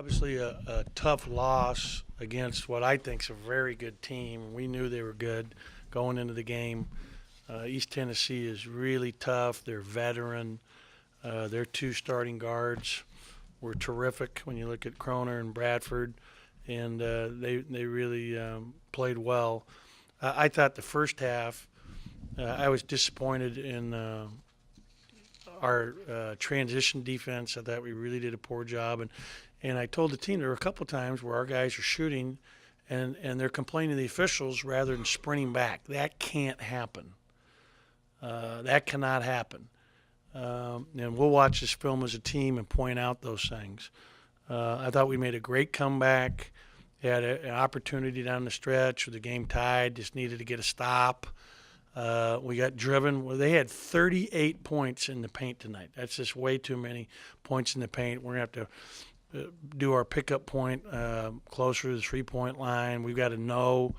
Obviously, a tough loss against what I think is a very good team. We knew they were good going into the game. East Tennessee is really tough. They're veteran. Their two starting guards were terrific when you look at Croner and Bradford, and they really played well. I thought the first half, I was disappointed in our transition defense. I thought we really did a poor job, and I told the team there were a couple times where our guys are shooting, and they're complaining to the officials rather than sprinting back. That can't happen. That cannot happen. And we'll watch this film as a team and point out those things. I thought we made a great comeback. They had an opportunity down the stretch with the game tied, just needed to get a stop. We got driven. Well, they had 38 points in the paint tonight. That's just way too many points in the paint. We're going to have to do our pickup point closer to the three-point line. We've got to know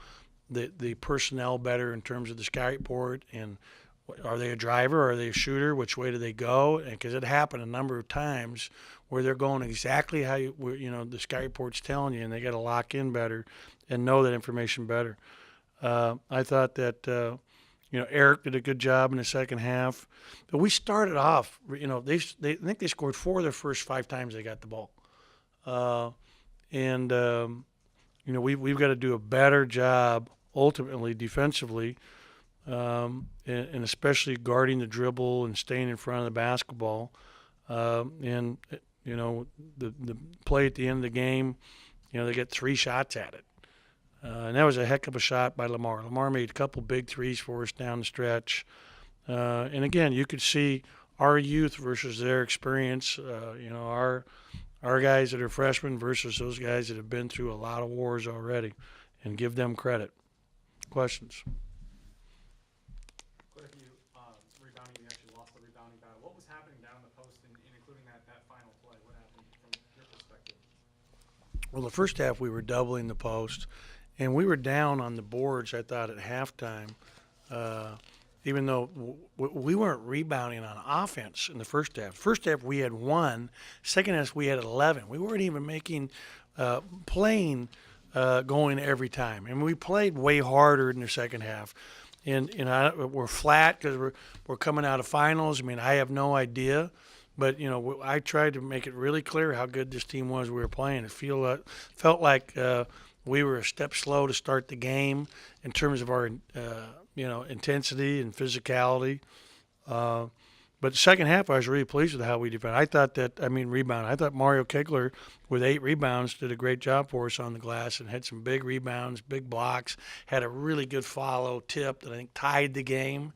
the personnel better in terms of the sky report and are they a driver? Are they a shooter? Which way do they go? Because it happened a number of times where they're going exactly how the sky report's telling you, and they got to lock in better and know that information better. I thought that Eric did a good job in the second half, but we started off. They I think they scored 4 of their first 5 times they got the ball, and we've got to do a better job ultimately defensively. And especially guarding the dribble and staying in front of the basketball. And the play at the end of the game, they get 3 shots at it. And that was a heck of a shot by Lamar. Lamar made a couple big threes for us down the stretch. And again, you could see our youth versus their experience. Our guys that are freshmen versus those guys that have been through a lot of wars already, and give them credit. Questions? Rebounding, you actually lost the rebounding battle. What was happening down the post, and including that final play? What happened from your perspective? Well, the first half we were doubling the post, and we were down on the boards, I thought, at halftime, even though we weren't rebounding on offense in the first half. First half we had 1. Second half we had 11. We weren't even making playing going every time. And we played way harder in the second half. And we're flat because we're coming out of finals. I mean, I have no idea. But, I tried to make it really clear how good this team was we were playing. It felt like we were a step slow to start the game in terms of our, intensity and physicality. But the second half, I was really pleased with how we defended. Rebound. I thought Mario Kegler, with 8 rebounds, did a great job for us on the glass and had some big rebounds, big blocks, had a really good follow tip that I think tied the game.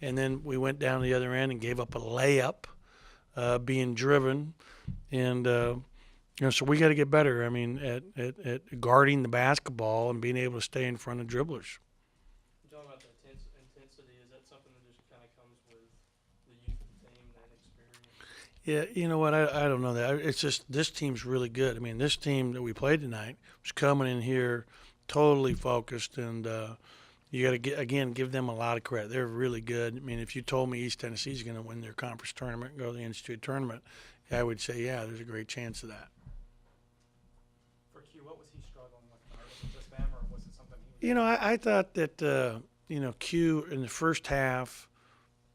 And then we went down the other end and gave up a layup, being driven. And, so we got to get better, at guarding the basketball and being able to stay in front of dribblers. Talking about the intensity, is that something that just kind of comes with the youth of the team, that experience? Yeah, you know what? I don't know that. It's just this team's really good. This team that we played tonight was coming in here totally focused, and you got to give them a lot of credit. They're really good. If you told me East Tennessee's going to win their conference tournament and go to the Institute tournament, I would say, yeah, there's a great chance of that. For Q, what was he struggling with? Was it just them, or was it something he was I thought that Q in the first half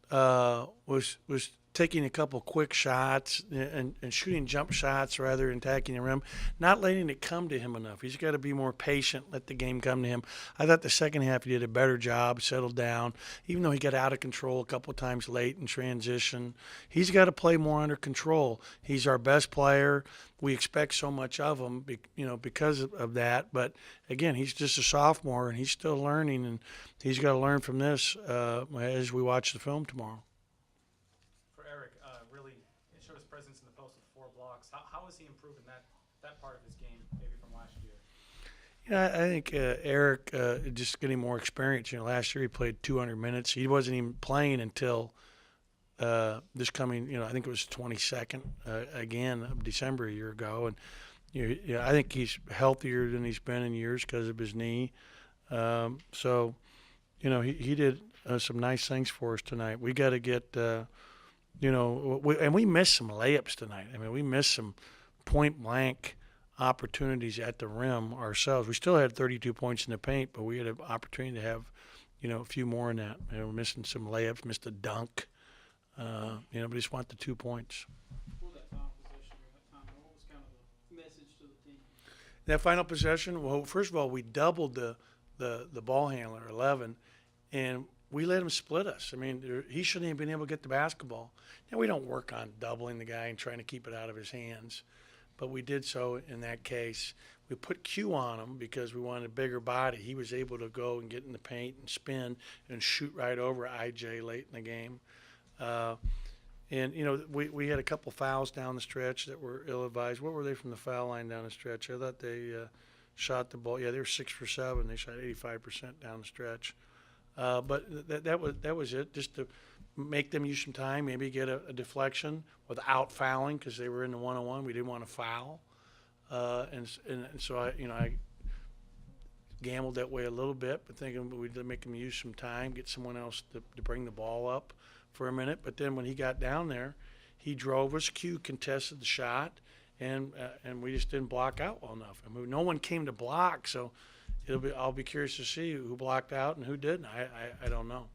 was taking a couple quick shots and shooting jump shots rather than attacking the rim, not letting it come to him enough. He's got to be more patient, let the game come to him. I thought the second half he did a better job, settled down, even though he got out of control a couple times late in transition. He's got to play more under control. He's our best player. We expect so much of him, because of that. But, again, he's just a sophomore, and he's still learning, and he's got to learn from this as we watch the film tomorrow. presence in the post with 4 blocks. How is he improving that part of his game, maybe from last year? I think Eric just getting more experience. Last year he played 200 minutes. He wasn't even playing until this coming. I think it was 22nd again of December a year ago, and I think he's healthier than he's been in years because of his knee. So, he did some nice things for us tonight. We got to get. And we missed some layups tonight. We missed some point blank opportunities at the rim ourselves. We still had 32 points in the paint, but we had an opportunity to have, a few more in that. We're missing some layups, missed a dunk. But just want the 2 points. For that final possession during that time, what was kind of the message to the team? That final possession, well, first of all, we doubled the ball handler, 11, and we let him split us. I mean, he shouldn't have been able to get the basketball. Now, we don't work on doubling the guy and trying to keep it out of his hands, but we did so in that case. We put Q on him because we wanted a bigger body. He was able to go and get in the paint and spin and shoot right over IJ late in the game. We had a couple fouls down the stretch that were ill-advised. What were they from the foul line down the stretch? I thought they shot the ball. Yeah, they were 6 for 7. They shot 85% down the stretch. But that was it, just to make them use some time, maybe get a deflection without fouling because they were in the one-on-one. We didn't want to foul, and so I gambled that way a little bit, but thinking we'd make them use some time, get someone else to bring the ball up for a minute. But then when he got down there, he drove us. Q contested the shot, and we just didn't block out well enough. I mean, no one came to block, so I'll be curious to see who blocked out and who didn't. I don't know.